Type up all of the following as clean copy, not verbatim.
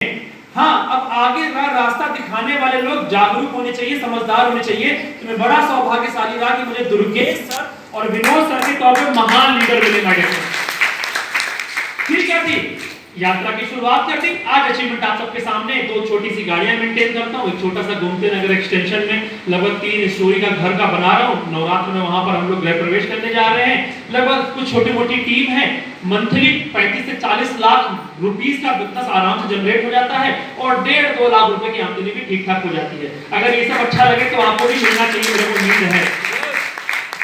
हाँ, अब आगे का रास्ता दिखाने वाले लोग जागरूक होने चाहिए, समझदार होने चाहिए। तो मैं बड़ा सौभाग्यशाली रहा कि मुझे दुर्गेश सर और विनोद सर के तौर पे महान लीडर मिले मेरे को। फिर क्या थी, यात्रा की शुरुआत कर दी। आज अचीवमेंट आप सबके सामने, दो छोटी सी गाड़ियां मेंटेन करता हूँ, एक छोटा सा घूमते नगर एक्सटेंशन में लगभग 3 स्टोरी का घर का बना रहा हूँ। नवरात्र में वहां पर हम लोग गृह प्रवेश करने जा रहे हैं। लगभग कुछ छोटी मोटी टीम है, मंथली 35 से 40 लाख रुपीस का बिजनेस आराम से जनरेट हो जाता है और 1.5-2 लाख रुपए की आमदनी भी ठीक ठाक हो जाती है। अगर ये सब अच्छा लगे तो आपको भी मिलना चाहिए, मेरे को उम्मीद है।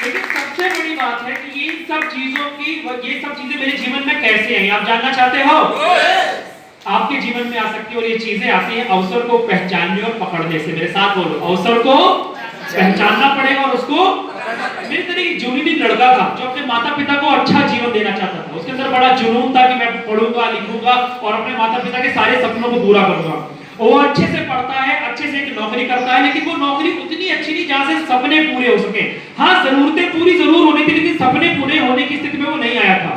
लेकिन सबसे बड़ी बात है कि ये सब चीजें मेरे जीवन में कैसे आई, आप जानना चाहते हो? आपके जीवन में आ सकती है और ये चीजें आती हैं अवसर को पहचानने और पकड़ने से। मेरे साथ बोलो, अवसर को पहचानना पड़ेगा और उसको। मेरे तरह एक जुनूनी लड़का था जो अपने माता पिता को अच्छा जीवन देना चाहता था। उसके अंदर बड़ा जुनून था कि मैं पढ़ूंगा लिखूंगा और अपने माता पिता के सारे सपनों को पूरा करूंगा। वो अच्छे से पढ़ता है, अच्छे से एक नौकरी करता है, लेकिन वो नौकरी उतनी अच्छी नहीं जहां से सपने पूरे हो सके। हाँ, जरूरतें पूरी जरूर होनी थी, लेकिन सपने पूरे होने की स्थिति में वो नहीं आया था।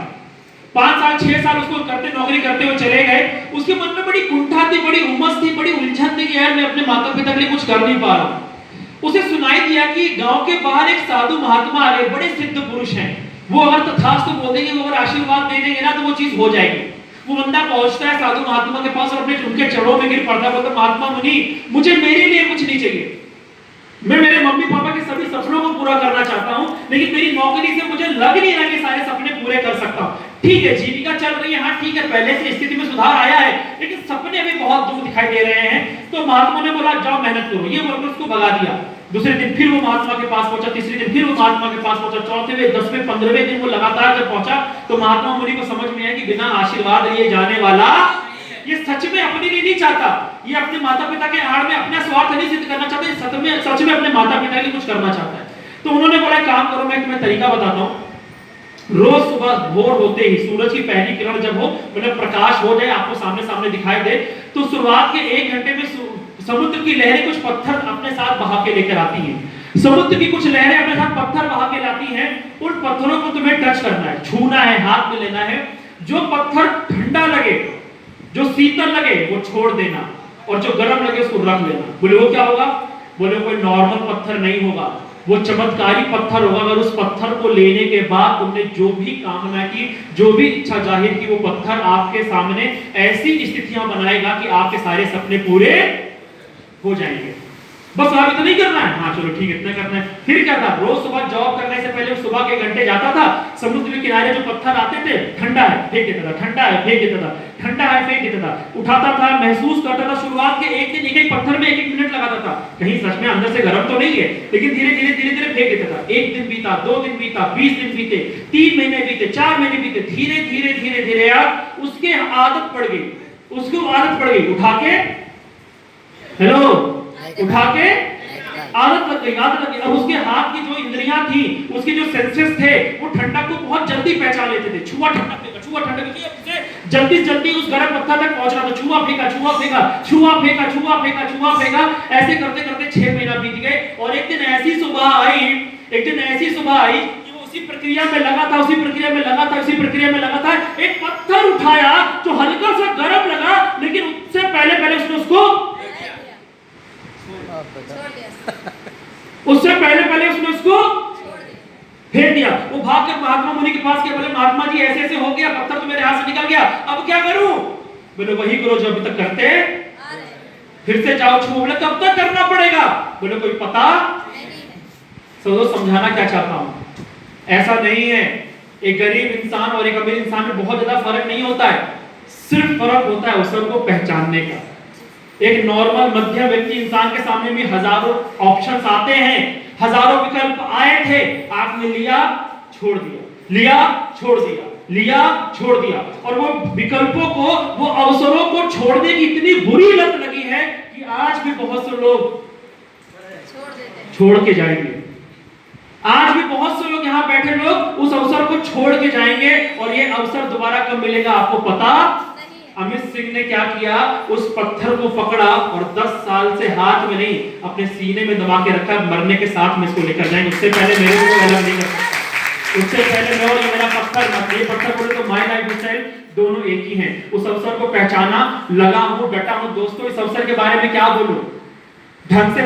5 साल 6 साल उसको नौकरी करते हुए चले गए। उसके मन में बड़ी कुंठा थी, बड़ी उमस थी, बड़ी उलझन थी कि यार मैं अपने माता पिता के लिए कुछ कर नहीं पा रहा हूं। उसे सुनाई दिया कि गांव के बाहर एक साधु महात्मा आ गए, बड़े सिद्ध पुरुष हैं। वो अगर तथास्तु बोल देंगे, वो अगर आशीर्वाद दे देंगे ना, तो वो चीज हो जाएगी। वो बंदा पहुंचता है साधु महात्मा के पास और अपने उनके चरणों में गिर पड़ता है, बोलता महात्मा मुनि, मुझे मेरे लिए कुछ नहीं चाहिए। मैं मेरे मम्मी पापा के सभी सपनों को पूरा करना चाहता हूं, लेकिन मेरी नौकरी से मुझे लग नहीं रहा कि सारे सपने पूरे कर सकता हूं। ठीक है, जीविका चल रही है, हाँ ठीक है, पहले से स्थिति में सुधार आया है, लेकिन सपने अभी बहुत दूर दिखाई दे रहे हैं। तो महात्मा ने बोला जाओ मेहनत करो, ये बोलकर उसको भगा दिया। दूसरे दिन फिर वो महात्मा के पास पहुंचा, तीसरे दिन फिर वो महात्मा के पास पहुंचा, चौथे 10वें 15वें दिन वो लगातार जब पहुंचा तो महात्मा मुनि को समझ में आया कि बिना आशीर्वाद लिए जाने वाला ये सच में अपने लिए नहीं चाहता, ये अपने माता पिता के आड़ में अपना स्वार्थ नहीं सिद्ध करना चाहता, सच में अपने माता पिता के लिए कुछ करना चाहता है। तो उन्होंने बोला काम करो, मैं तुम्हें तरीका बताता हूं। रोज सुबह भोर होते ही सूरज की पहली किरण जब हो, मतलब प्रकाश हो जाए, आपको सामने सामने दिखाई दे, तो शुरुआत के 1 घंटे में समुद्र की लहरें कुछ पत्थर अपने साथ बहा के लेकर आती हैं। समुद्र की कुछ लहरें अपने साथ पत्थर बहा के लाती हैं। उन पत्थरों को तुम्हें टच करना है, छूना है, हाथ में लेना है। जो पत्थर ठंडा लगे, जो शीतल लगे वो छोड़ देना, और जो गर्म लगे उसको रख लेना। बोले वो क्या होगा? बोले कोई नॉर्मल पत्थर नहीं होगा, वो चमत्कारी पत्थर होगा। अगर उस पत्थर को लेने के बाद तुमने जो भी कामना की, जो भी इच्छा जाहिर की, वो पत्थर आपके सामने ऐसी स्थितियां बनाएगा कि आपके सारे सपने पूरे हो जाएंगे। बस आप इतना ही करना है। हाँ चलो ठीक है, इतना करना है। फिर क्या था, रोज सुबह जॉब करने से पहले सुबह के घंटे जाता था, समुद्र के किनारे जो पत्थर आते थे, ठंडा है फेंक देता था, ठंडा है फेंक देता था, ठंडा है फेंक देता था, उठाता था, महसूस करता था। शुरुआत के 1 दिन एक पत्थर में 1 मिनट लगाता था, कहीं सच में अंदर से गर्म तो नहीं है, लेकिन धीरे धीरे फेंक देता था। 1 दिन बीता, 2 दिन बीता, 20 दिन बीते, 3 महीने बीते, 4 महीने बीते, धीरे धीरे यार उसके आदत पड़ गई, उसको आदत पड़ गई। उठा के आदत लग गई। अब उसके हाथ की जो इंद्रियां थी, उसके जो सेंसेस थे, वो ठंडक को बहुत जल्दी पहचान लेते थे। छुआ ठंडक फेंका, जल्दी उस गर्म पत्थर तक पहुंचना था। छुआ फेंका, ऐसे करते करते 6 महीना बीत गए। और एक दिन ऐसी सुबह आई कि वो उसी प्रक्रिया में लगा था। एक पत्थर उठाया जो हल्का सा गर्म लगा, लेकिन उससे पहले उसने उसको फेंक दिया। वो भागकर महात्मा मुनि के पास गया, बोले महात्मा जी ऐसे हो गया, पत्थर तो मेरे हाथ से निकल गया, अब क्या करूं? बोले वही करो जो अभी तक करते, फिर से जाओ छू। बोले कब तक करना पड़ेगा? बोले कोई पता नहीं। समझाना क्या चाहता हूं, ऐसा नहीं है एक गरीब इंसान और एक अमीर इंसान में बहुत ज्यादा फर्क नहीं होता है, सिर्फ फर्क होता है अवसर को पहचानने का। एक नॉर्मल मध्यम व्यक्ति इंसान के सामने भी हजारों ऑप्शंस आते हैं, हजारों विकल्प आए थे, आपने लिया छोड़ दिया, और वो विकल्पों को, वो अवसरों को छोड़ने की इतनी बुरी लत लगी है कि आज भी बहुत से लोग छोड़ के जाएंगे। आज भी बहुत से लोग यहाँ बैठे लोग उस अवसर को छोड़ के जाएंगे, और ये अवसर दोबारा कब मिलेगा आपको पता? अमित सिंह ने क्या किया, उस पत्थर को पकड़ा और 10 साल से हाथ में नहीं अपने सीने में दबा के रखा, मरने के साथ में इसको लेकर जाएंगे, उससे पहले मेरे को अलग नहीं कर सकता। उससे पहले मैं और ये मेरा पत्थर मत, ये पत्थर बोले तो माय लाइफ स्टाइल दोनों एक ही हैं। उस अवसर को पहचाना, लगा हूं, डटा हूं। दोस्तों इस अवसर के बारे में क्या बोलूं, ढंग से